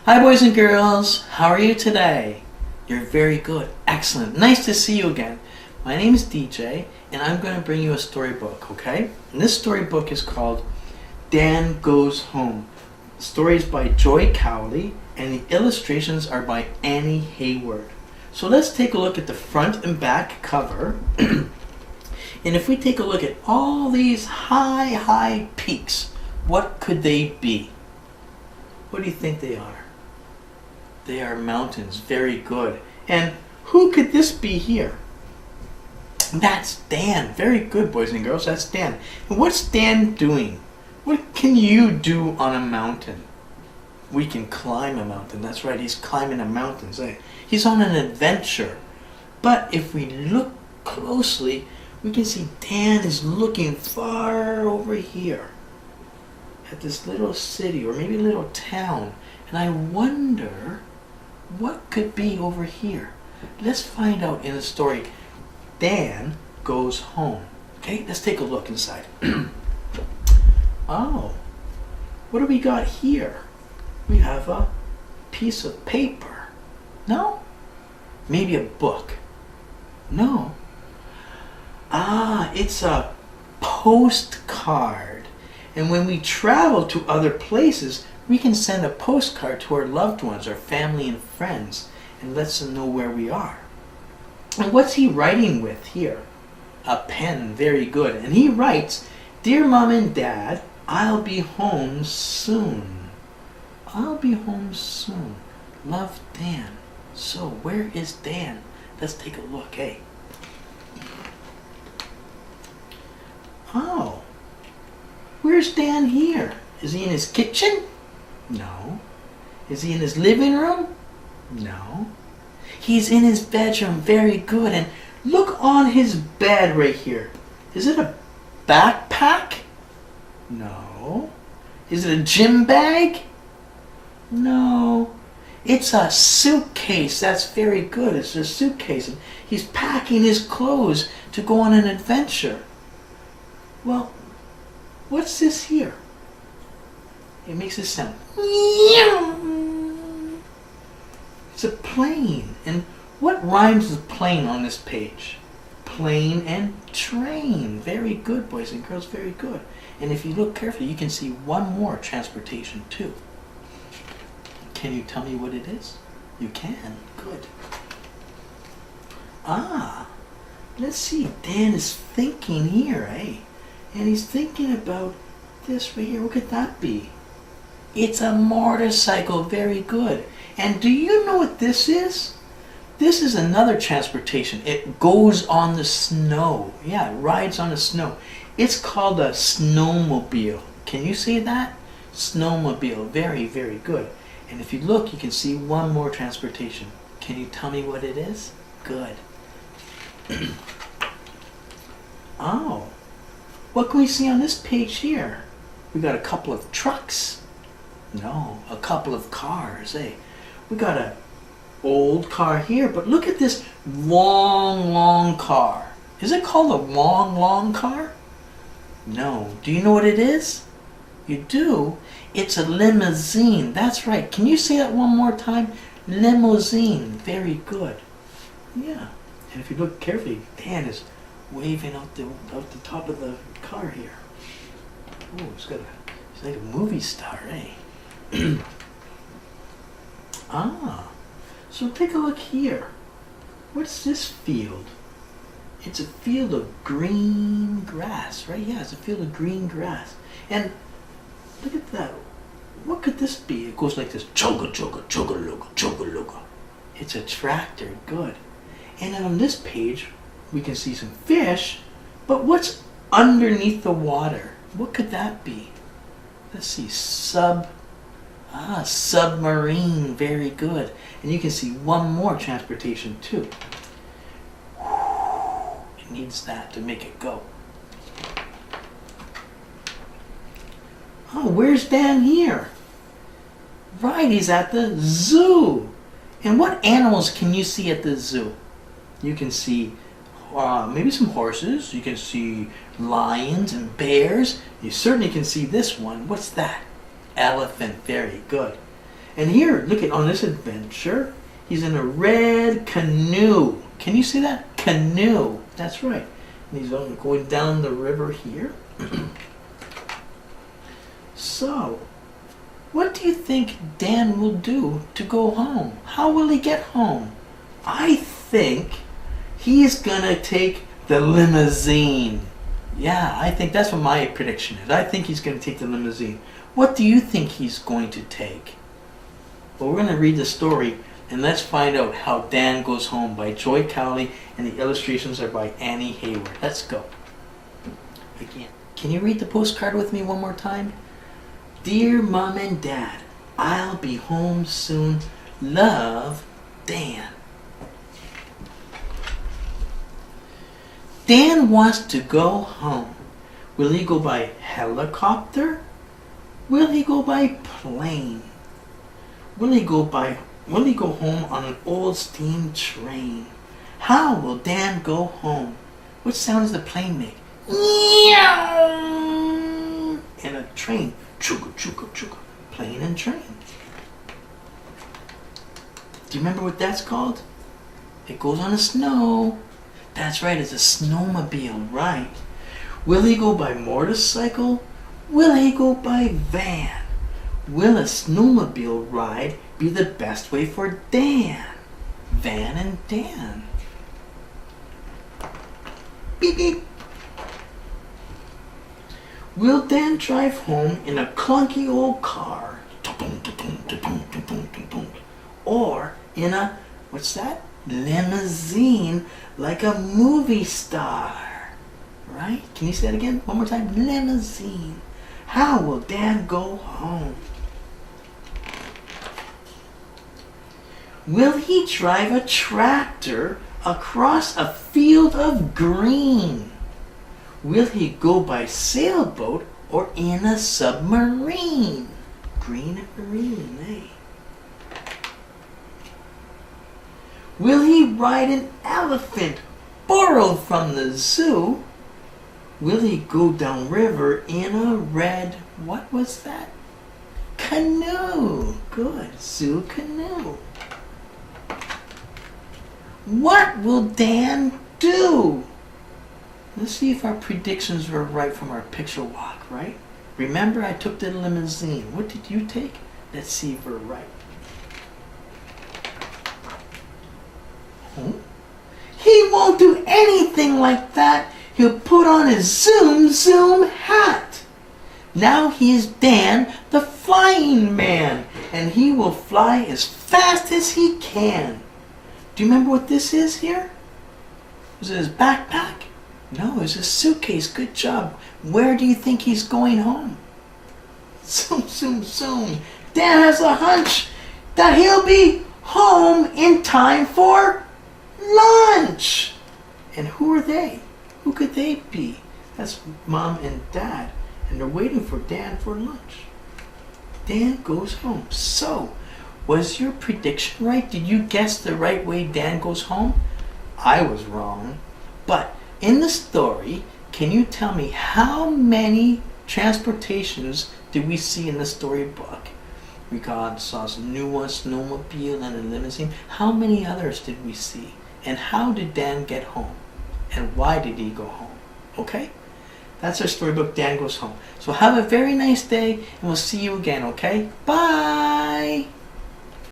Hi boys and girls, how are you today? You're very good, excellent, nice to see you again. My name is DJ and I'm going to bring you a storybook, okay? And this storybook is called Dan Goes Home. The story is by Joy Cowley and the illustrations are by Annie Hayward. So let's take a look at the front and back cover. And if we take a look at all these high peaks, what could they be? What do you think they are? They are mountains. Very good. And who could this be here? That's Dan. Very good, boys and girls. That's Dan. And what's Dan doing? What can you do on a mountain? We can climb a mountain. That's right. He's climbing a mountain. He's on an adventure. But if we look closely, we can see Dan is looking far over here at this little city or maybe a little town. And I wonder what could be over here. Let's find out in the story. Dan Goes Home. Okay, let's take a look inside. Oh, what do we got here? We have a piece of paper. No? Maybe a book. No. Ah, it's a postcard. And when we travel to other places, we can send a postcard to our loved ones, our family and friends, and let them know where we are. And what's he writing with here? A pen. Very good. And he writes, "Dear Mom and Dad, I'll be home soon. I'll be home soon. Love, Dan." So where is Dan? Let's take a look, eh? Oh, where's Dan here? Is he in his kitchen? No. Is he in his living room? No. He's in his bedroom. Very good. And look on his bed right here. Is it a backpack? No. Is it a gym bag? No. It's a suitcase. That's very good. It's a suitcase. And he's packing his clothes to go on an adventure. Well, what's this here? It makes a sound. It's a plane. And what rhymes with plane on this page? Plane and train. Very good, boys and girls. Very good. And if you look carefully, you can see one more transportation too. Can you tell me what it is? You can. Good. Ah, let's see. Dan is thinking here, eh? And he's thinking about this right here. What could that be? It's a motorcycle. Very good. And do you know what this is? This is another transportation. It goes on the snow. Yeah, it rides on the snow. It's called a snowmobile. Can you see that? Snowmobile. Very, very good. And if you look, you can see one more transportation. Can you tell me what it is? Good. Oh. What can we see on this page here? We got a couple of trucks. No, a couple of cars, eh? We got an old car here, but look at this long car. Is it called a long car? No. Do you know what it is? You do? It's a limousine. That's right. Can you say that one more time? Limousine. Very good. Yeah. And if you look carefully, Dan is waving out the top of the car here. Oh, he's like a movie star, eh? Ah, so take a look here. What's this field? It's a field of green grass, right? Yeah, it's a field of green grass. And look at that. What could this be? It goes like this. Chugga, chugga, chugga, lugga, chugga, lugga. It's a tractor. Good. And then on this page, we can see some fish. But what's underneath the water? What could that be? Let's see. Submarine. Very good. And you can see one more transportation too. It needs that to make it go. Oh, where's Dan here? Right, he's at the zoo. And what animals can you see at the zoo? You can see maybe some horses. You can see lions and bears. You certainly can see this one. What's that? Elephant. Very good. And here, look at on this adventure, he's in a red canoe. Can you see that? Canoe. That's right. And he's going down the river here. So, what do you think Dan will do to go home? How will he get home? I think he's gonna take the limousine. Yeah, I think that's what my prediction is. I think he's gonna take the limousine. What do you think he's going to take? Well, we're gonna read the story and let's find out how Dan Goes Home by Joy Cowley, and the illustrations are by Annie Hayward. Let's go. Again, can you read the postcard with me one more time? Dear Mom and Dad, I'll be home soon. Love, Dan. Dan wants to go home. Will he go by helicopter? Will he go by plane? Will he go home on an old steam train? How will Dan go home? What sound does the plane make? And a train. Chuka, chuka, chuka. Plane and train. Do you remember what that's called? It goes on the snow. That's right, it's a snowmobile, right? Will he go by motorcycle? Will he go by van? Will a snowmobile ride be the best way for Dan? Van and Dan. Beep beep. Will Dan drive home in a clunky old car? Or in a, what's that? Limousine, like a movie star. Right? Can you say that again? One more time. Limousine. How will Dan go home? Will he drive a tractor across a field of green? Will he go by sailboat or in a submarine? Green and marine, eh? Will he ride an elephant borrowed from the zoo? Will he go down river in a red, what was that? Canoe. Good, zoo canoe. What will Dan do? Let's see if our predictions were right from our picture walk, right? Remember, I took the limousine. What did you take? Let's see if we're right. He won't do anything like that. He'll put on his Zoom Zoom hat. Now he is Dan, the flying man, and he will fly as fast as he can. Do you remember what this is here? Was it his backpack? No, it's a suitcase. Good job. Where do you think he's going home? Zoom, zoom, zoom. Dan has a hunch that he'll be home in time for lunch. And who are they? Who could they be? That's Mom and Dad. And they're waiting for Dan for lunch. Dan goes home. So, was your prediction right? Did you guess the right way Dan goes home? I was wrong. But in the story, can you tell me how many transportations did we see in the storybook? We saw a new one, snowmobile and a limousine. How many others did we see? And how did Dan get home? And why did he go home? Okay? That's our storybook, Dan Goes Home. So have a very nice day, and we'll see you again, okay? Bye!